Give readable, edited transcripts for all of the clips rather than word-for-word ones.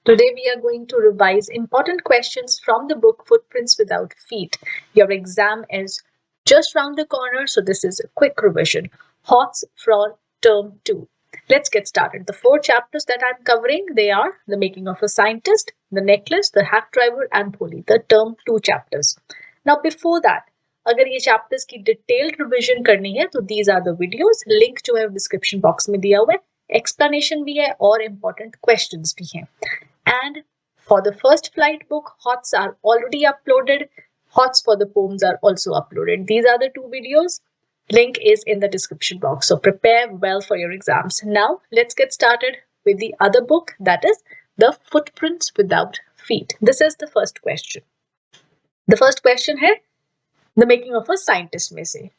Today we are going to revise important questions from the book Footprints Without Feet. Your exam is just round the corner, so this is a quick revision. HOTS for Term 2. Let's get started. The 4 chapters that I'm covering, they are The Making of a Scientist, The Necklace, The Hack Driver and Pulley, the Term 2 chapters. Now before that, अगर ये chapters की detailed revision करनी है तो these are the videos. Link जो है description box में दिया हुआ है. Explanation भी है और important questions भी हैं. And for the first flight book, HOTS are already uploaded. HOTS for the poems are also uploaded. These are the 2 videos. Link is in the description box. So prepare well for your exams. Now let's get started with the other book, that is The Footprints Without Feet. This is the first question. The first question है The Making of a Scientist में से.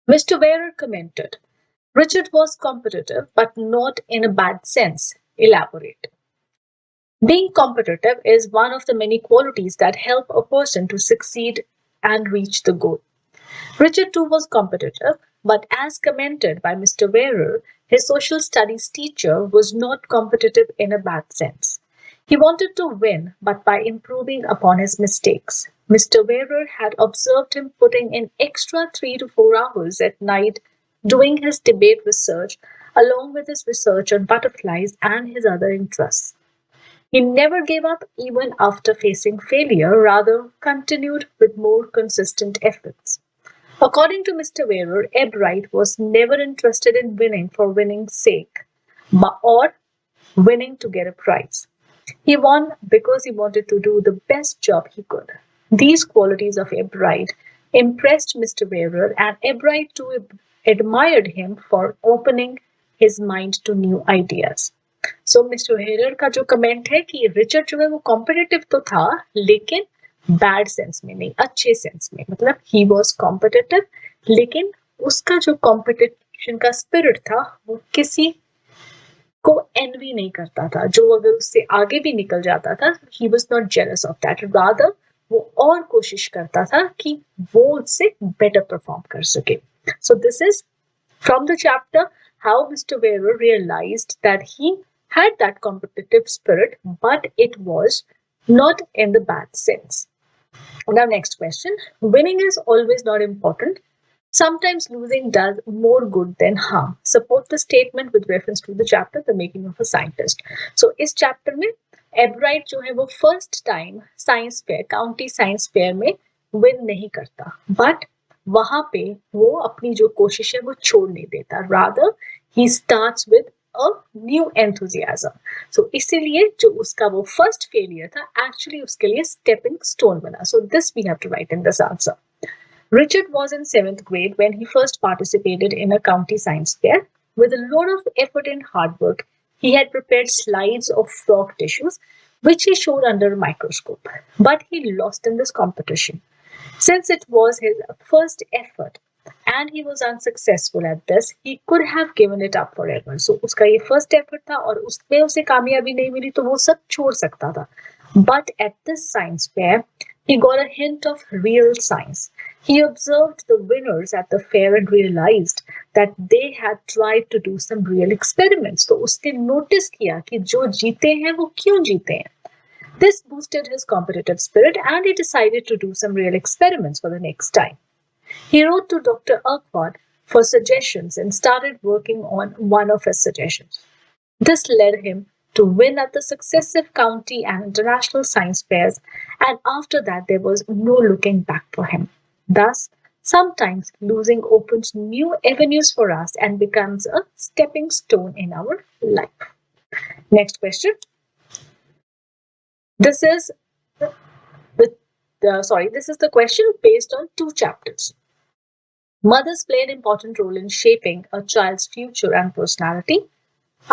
Mr. Wearer commented, Richard was competitive but not in a bad sense. Elaborate. Being competitive is one of the many qualities that help a person to succeed and reach the goal. Richard too was competitive, but as commented by Mr. Wearer, his social studies teacher was not competitive in a bad sense. He wanted to win, but by improving upon his mistakes. Mr. Wearer had observed him putting in extra 3 to 4 hours at night doing his debate research along with his research on butterflies and his other interests. He never gave up even after facing failure, rather continued with more consistent efforts. According to Mr. Wearer, Eb Wright was never interested in winning for winning's sake or winning to get a prize. He won because he wanted to do the best job he could. These qualities of Eb Wright impressed Mr. Wearer, and Eb Wright too admired him for opening his mind to new ideas. So mister error का जो comment है कि Richard जो है वो competitive तो था लेकिन बैड सेंस में नहीं, अच्छे सेंस में. मतलब ही वॉज कॉम्पिटिटिव लेकिन उसका जो कॉम्पिटिशन का स्पिरिट था वो किसी को एनवी नहीं करता था. जो अगर उससे आगे भी निकल जाता था he was not jealous of that, rather वो और कोशिश करता था कि वो उससे बेटर परफॉर्म कर सके. So this is from the chapter how Mr. Wearer realized that he had that competitive spirit, but it was not in the bad sense. Now, next question. Winning is always not important. Sometimes losing does more good than harm. Support the statement with reference to the chapter, The Making of a Scientist. So, इस chapter में Eb Wright जो है वो first time science fair, county science fair में win नहीं करता, but वहां पे वो अपनी जो कोशिश है वो छोड़ नहीं देता. Rather he starts with a new enthusiasm. So इसीलिए जो उसका वो फर्स्ट फेलियर था एक्चुअली उसके लिए स्टेपिंग स्टोन बना. So this we have to write in this answer. Richard was in 7th grade when he first participated in a county science fair. With a lot of effort and hard work, he had prepared slides of frog tissues, which he showed under a microscope. But he lost in this competition. Since it was his first effort and he was unsuccessful at this, he could have given it up forever. So उसका ये first effort था और उसमें उसे कामयाबी नहीं मिली तो वो सब छोड़ सकता था. But at this science fair, he got a hint of real science. He observed the winners at the fair and realized that they had tried to do some real experiments. तो उसने notice किया कि जो जीते हैं वो क्यों जीते हैं. This boosted his competitive spirit and he decided to do some real experiments for the next time. He wrote to Dr. Urquhart for suggestions and started working on one of his suggestions. This led him to win at the successive county and international science fairs, and after that there was no looking back for him. Thus, sometimes losing opens new avenues for us and becomes a stepping stone in our life. Next question. This is the question based on 2 chapters. Mothers play an important role in shaping a child's future and personality.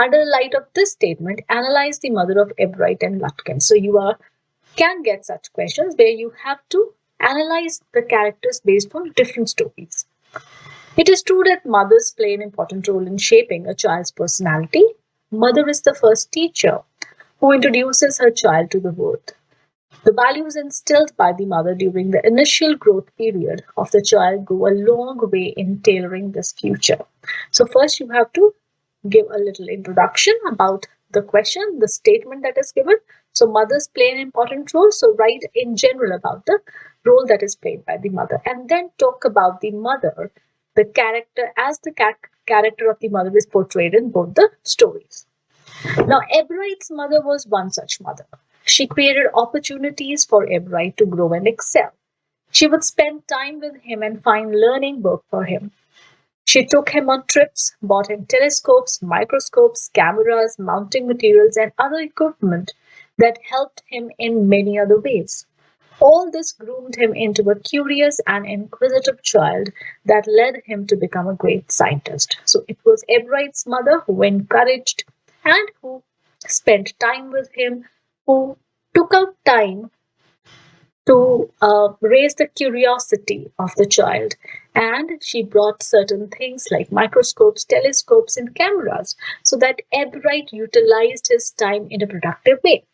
Under the light of this statement, analyze the mother of Eb Wright and Lutkin. So you can get such questions where you have to analyze the characters based on different stories. It is true that mothers play an important role in shaping a child's personality. Mother is the first teacher who introduces her child to the world. The values instilled by the mother during the initial growth period of the child go a long way in tailoring this future. So first you have to give a little introduction about the question, the statement that is given. So mothers play an important role. So write in general about the role that is played by the mother, and then talk about the mother, the character, as the character of the mother is portrayed in both the stories. Now, Ebright's mother was one such mother. She created opportunities for Ebright to grow and excel. She would spend time with him and find learning work for him. She took him on trips, bought him telescopes, microscopes, cameras, mounting materials, and other equipment that helped him in many other ways. All this groomed him into a curious and inquisitive child that led him to become a great scientist. So it was Ebright's mother who encouraged and who spent time with him, who took out time to raise the curiosity of the child. And she brought certain things like microscopes, telescopes, and cameras so that Ebright utilized his time in a productive way.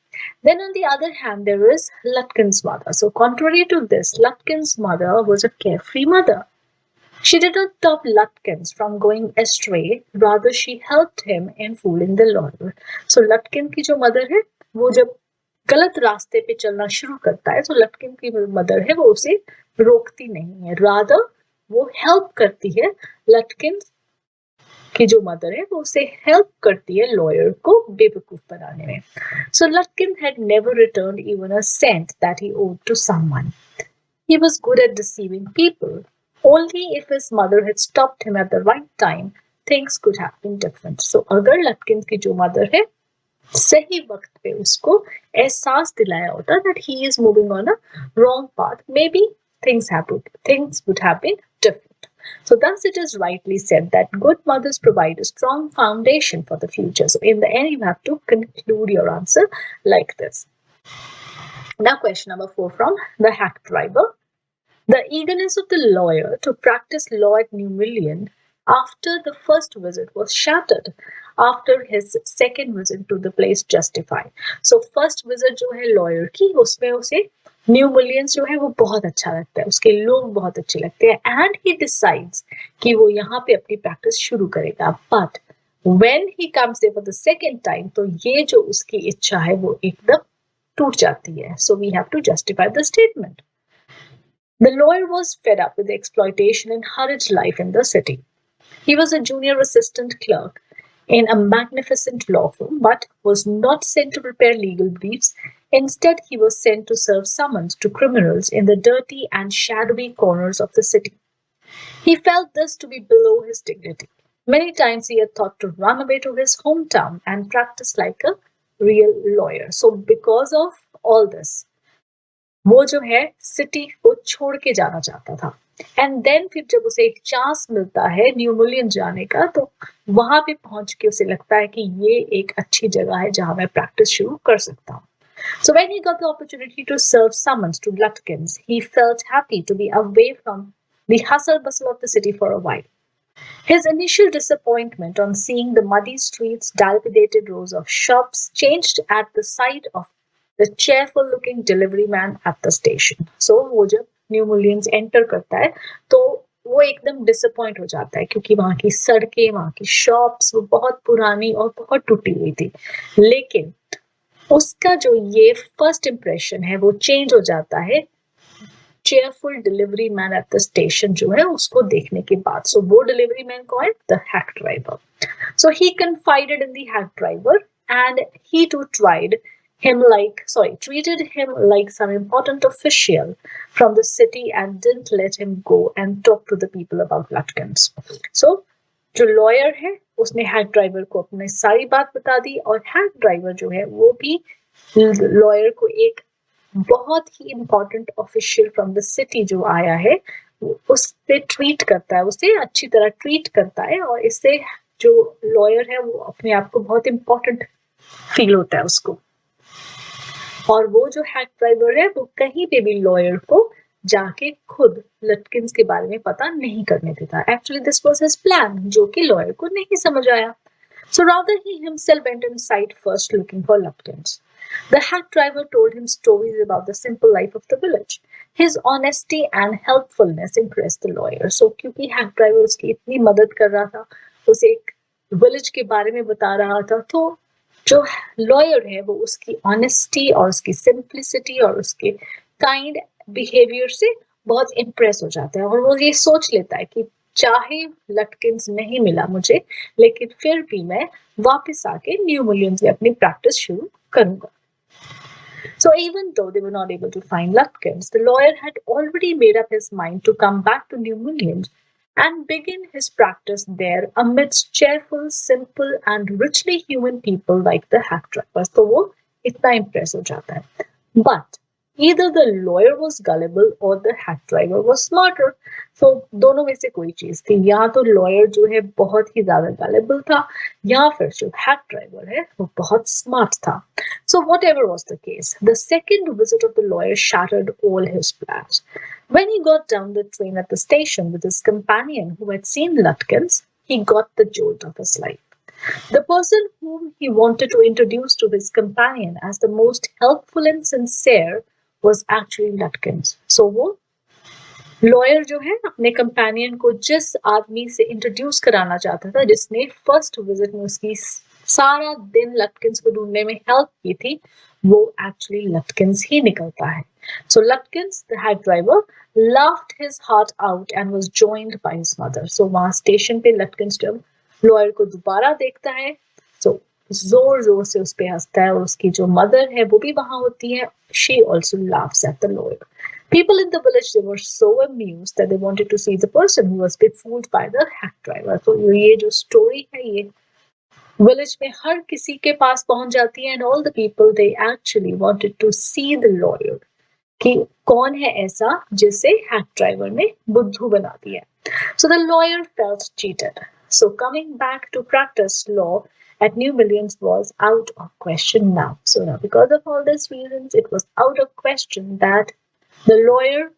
Then, on the other hand, there is Lutkin's mother. So, contrary to this, Lutkin's mother was a carefree mother. She did not stop Lutkins from going astray, rather she helped him in fooling the lawyer. So Lutkin की जो mother है वो जब गलत रास्ते पे चलना शुरू करता है तो लटकिन की मदर है वो उसे रोकती नहीं है, रादर वो हेल्प करती है. लटकिन की जो मदर है वो उसे हेल्प करती है लॉयर को बेवकूफ बनाने में. So Lutkin had never returned even a cent that he owed to someone. He was good at deceiving people. Only if his mother had stopped him at the right time, things could have been different. So अगर लटकिन की जो mother है सही वक्त पे उसको एहसास दिलाया होता that he is moving on a wrong path, maybe things would have been different. So thus it is rightly said that good mothers provide a strong foundation for the future. So in the end, you have to conclude your answer like this. Now question number 4 from the hack driver. The eagerness of the lawyer to practice law at New Million after the first visit was shattered after his second visit to the place justified. So first visit जो है lawyer की उसमें उसे new millions जो है वो बहुत अच्छा लगता है, उसके लोग बहुत अच्छे लगते हैं, एंड ही डिसाइड्स कि वो यहाँ पे अपनी प्रैक्टिस शुरू करेगा. But when he comes there for the second time तो ये जो उसकी इच्छा है वो एकदम टूट जाती है. So we have to justify the statement. The lawyer was fed up with the exploitation and hurried life in the city. He was a junior assistant clerk in a magnificent law firm, but was not sent to prepare legal briefs. Instead, he was sent to serve summons to criminals in the dirty and shadowy corners of the city. He felt this to be below his dignity. Many times he had thought to run away to his hometown and practice like a real lawyer. So because of all this, वो जो है city को छोड़ के जाना चाहता था. And then फिर जब उसे एक चांस मिलता है न्यू मिलियन जाने का तो वहां पे पहुंच के उसे लगता है कि ये एक अच्छी जगह है जहां मैं प्रैक्टिस शुरू कर सकता हूँ. So when he got the opportunity to serve summons to Lutkins, he felt happy to be away from the hustle bustle of the city for a while. His initial disappointment on seeing the muddy streets, dilapidated rows of shops changed at the sight of the cheerful looking delivery man at the station. So वो जब new millions enter करता है तो वो एकदम disappoint हो जाता है क्योंकि वहां की सड़कें, वहां की शॉप्स वो बहुत पुरानी और बहुत टूटी हुई थी. लेकिन उसका जो ये फर्स्ट इंप्रेशन है वो चेंज हो जाता है cheerful delivery man at the station जो है उसको देखने के बाद. सो वो डिलीवरी मैन कौन है? The hack driver. So he confided in the hack driver and he to treated him like some important official from the city and didn't let him go and talk to the people about Lutkins. So, जो lawyer है उसने hack driver को अपनी सारी बात बता दी और hack driver जो है वो भी lawyer को एक बहुत ही important official from the city जो आया है उससे ट्रीट करता है, उसे अच्छी तरह ट्रीट करता है और इससे जो lawyer है वो अपने आप को बहुत important फील होता है उसको. और वो जो हैक ड्राइवर है वो कहीं पे भी लॉयर को जाके खुद लटकिंस के बारे में पता नहीं करने देता. Actually this was his plan जो कि लॉयर को नहीं समझ आया. So rather he himself went inside first looking for लटकिंस. The hack driver told him stories about the simple life of the village. His honesty and helpfulness impressed the lawyer. So क्योंकि hack driver उसकी इतनी मदद कर रहा था, उसे एक विलेज के बारे में बता रहा था, तो जो लॉयर है वो उसकी ऑनेस्टी और उसकी सिंप्लिसिटी और उसके काइंड बिहेवियर से बहुत इम्प्रेस हो जाता है और वो ये सोच लेता है कि चाहे लटकिंस नहीं मिला मुझे, लेकिन फिर भी मैं वापस आके न्यू मिलियंस में अपनी प्रैक्टिस शुरू करूंगा. So even though they were not able to find Lutkins, the lawyer had already made up his mind to come back to New Millions and begin his practice there amidst cheerful, simple, and richly human people like the hack drivers. तो वो इतना impress हो जाता है. But either the lawyer was gullible or the hack driver was smarter. So दोनों में से कोई चीज थी. या तो lawyer जो है बहुत ही ज्यादा gullible था, या फिर जो hack driver है वो बहुत smart था. So whatever was the case, the second visit of the lawyer shattered all his plans. When he got down the train at the station with his companion who had seen Lutkins, he got the jolt of his life. The person whom he wanted to introduce to his companion as the most helpful and sincere was actually Lutkins. So वो lawyer जो है अपने companion को जिस आदमी से introduce कराना चाहता था, जिसने फर्स्ट विजिट में उसकी सारा दिन लटकिंस को ढूंढने में हेल्प की थी, वो एक्चुअली लटकिंस ही निकलता है. So Lutkins, the hack driver, laughed his heart out and was joined by his mother. So वहां स्टेशन पे लटकिंस जब लॉयर को दोबारा देखता है, so जोर जोर से उस पे हंसता है और उसकी जो मदर है वो भी वहां होती है. She also laughs at the lawyer. People in the village, they were so amused that they wanted to see the person who was befooled by the hack driver. तो ये जो स्टोरी है ये विलेज में हर किसी के पास पहुंच जाती है, and all the people they actually wanted to see the lawyer कि कौन है ऐसा जिसे हैक ड्राइवर ने बुद्धू बना दिया. So the lawyer felt cheated. So coming back to practice law at New Millions was out of question now. So now because of all these reasons, it was out of question that the lawyer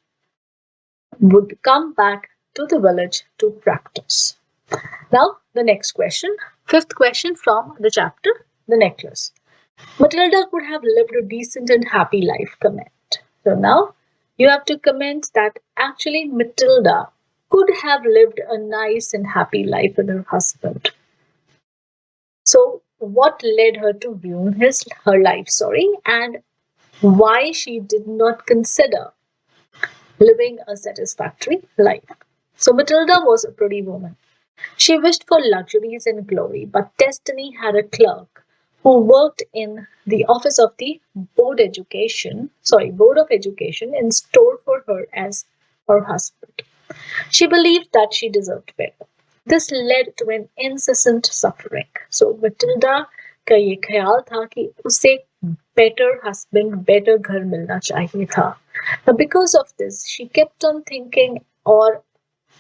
would come back to the village to practice. Now, the next question, fifth question from the chapter, The Necklace. Matilda could have lived a decent and happy life, comment. So now, you have to comment that actually Matilda could have lived a nice and happy life with her husband. So, what led her to ruin her life, and why she did not consider living a satisfactory life. So Matilda was a pretty woman. She wished for luxuries and glory, but destiny had a clerk who worked in the office of the Board of Education in store for her as her husband. She believed that she deserved better. This led to an incessant suffering. So Matilda का ये ख्याल था कि उसे better husband, better घर मिलना चाहिए था. Now because of this, she kept on thinking और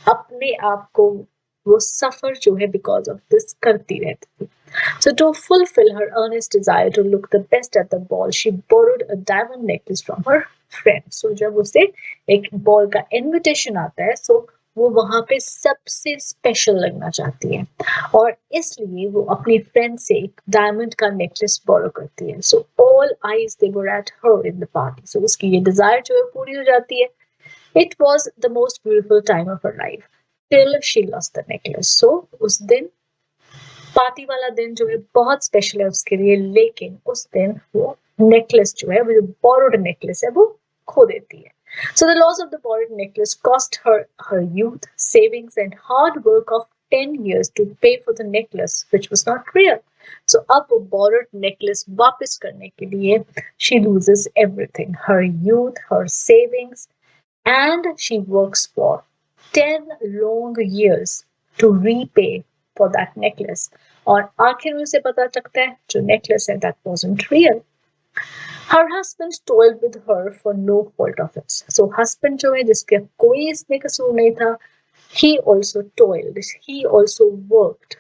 अपने आप को वो suffer जो है because of this करती रहती थी. So to fulfill her earnest desire to look the best at the ball, she borrowed a diamond necklace from her friend. So जब उसे एक बॉल का इनविटेशन आता है, so वो वहां पे सबसे स्पेशल लगना चाहती है और इसलिए वो अपनी फ्रेंड से एक डायमंड का नेकलेस बोरो करती है. So all eyes they were at her in the party. So उसकी ये डिजायर जो है पूरी हो जाती है. It was the most beautiful time of her life till she lost the necklace. So उस दिन पार्टी वाला दिन जो है बहुत स्पेशल है उसके लिए, लेकिन उस दिन वो नेकलेस जो है, वो जो बोरोड नेकलेस है, वो खो देती है. So the loss of the borrowed necklace cost her her youth, savings and hard work of 10 years to pay for the necklace which was not real. So अब वो borrowed necklace वापस करने के लिए she loses everything, her youth, her savings, and she works for 10 long years to repay for that necklace. और आखिर में उसे पता चलता है जो necklace है that wasn't real. Her husband toiled with her for no fault of his. So husband जो है जिसके कोई इसमें कसूर नहीं था, he also toiled, he also worked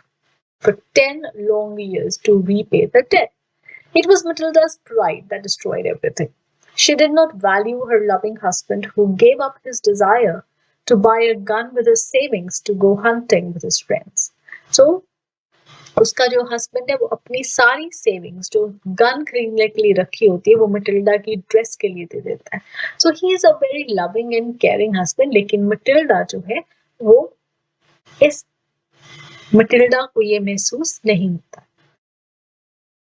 for 10 long years to repay the debt. It was Matilda's pride that destroyed everything. She did not value her loving husband who gave up his desire to buy a gun with his savings to go hunting with his friends. So उसका जो husband है वो अपनी सारी savings जो gun खरीदने के लिए रखी होती है वो मटिल्डा की ड्रेस के लिए दे देता है. So he is a very loving and caring husband, लेकिन मटिल्डा जो है वो इस मटिल्डा को ये महसूस नहीं होता.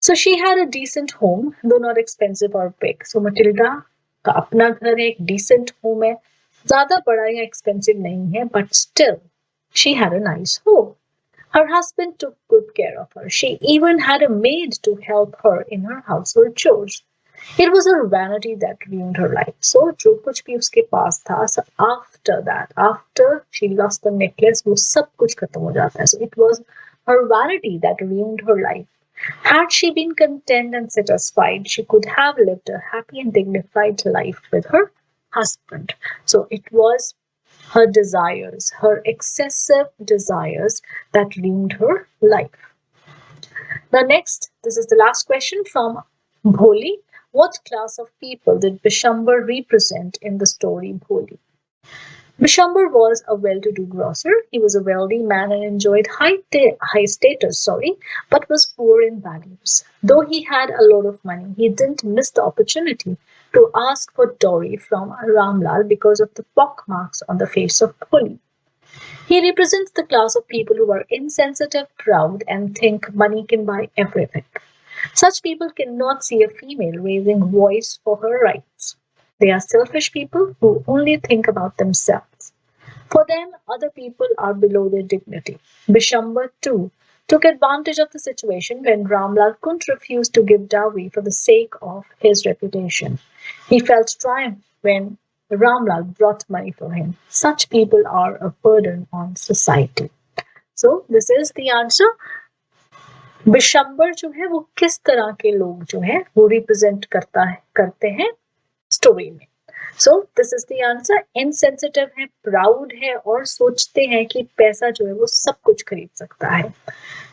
So she had a decent home, though not expensive or big. So Matilda का अपना घर है, एक decent home है, ज़्यादा बड़ा या expensive नहीं है, but still she had a nice home. Her husband took good care of her. She even had a maid to help her in her household chores. It was her vanity that ruined her life. So जो कुछ भी उसके पास था, so after that, after she lost the necklace, वो सब कुछ खत्म हो जाता है. So it was her vanity that ruined her life. Had she been content and satisfied, she could have lived a happy and dignified life with her husband. So it was her desires, her excessive desires that ruined her life. Now next, this is the last question from Bholi. What class of people did Bishambar represent in the story Bholi? Bishambar was a well-to-do grocer. He was a wealthy man and enjoyed high status, but was poor in values. Though he had a lot of money, he didn't miss the opportunity to ask for dowry from Ramlal because of the pockmarks on the face of Bholi. He represents the class of people who are insensitive, proud, and think money can buy everything. Such people cannot see a female raising voice for her rights. They are selfish people who only think about themselves. For them, other people are below their dignity. Bishambar, too, took advantage of the situation when Ramlal couldn't refuse to give dowry for the sake of his reputation. He felt triumph when Ramlal brought money for him. Such people are a burden on society. So, this is the answer. Bishambar जो है वो किस तरह के लोग जो है वो रिप्रेजेंट करते हैं स्टोरी में. So this is the answer. Insensitive है, प्राउड है और सोचते हैं कि पैसा जो है वो सब कुछ खरीद सकता है.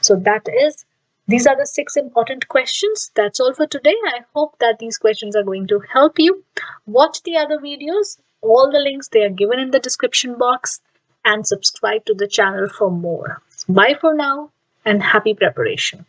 So that is these are the 6 important questions. That's all for today. I hope that these questions are going to help you. Watch the other videos. All the links, they are given in the description box, and subscribe to the channel for more. Bye for now and happy preparation.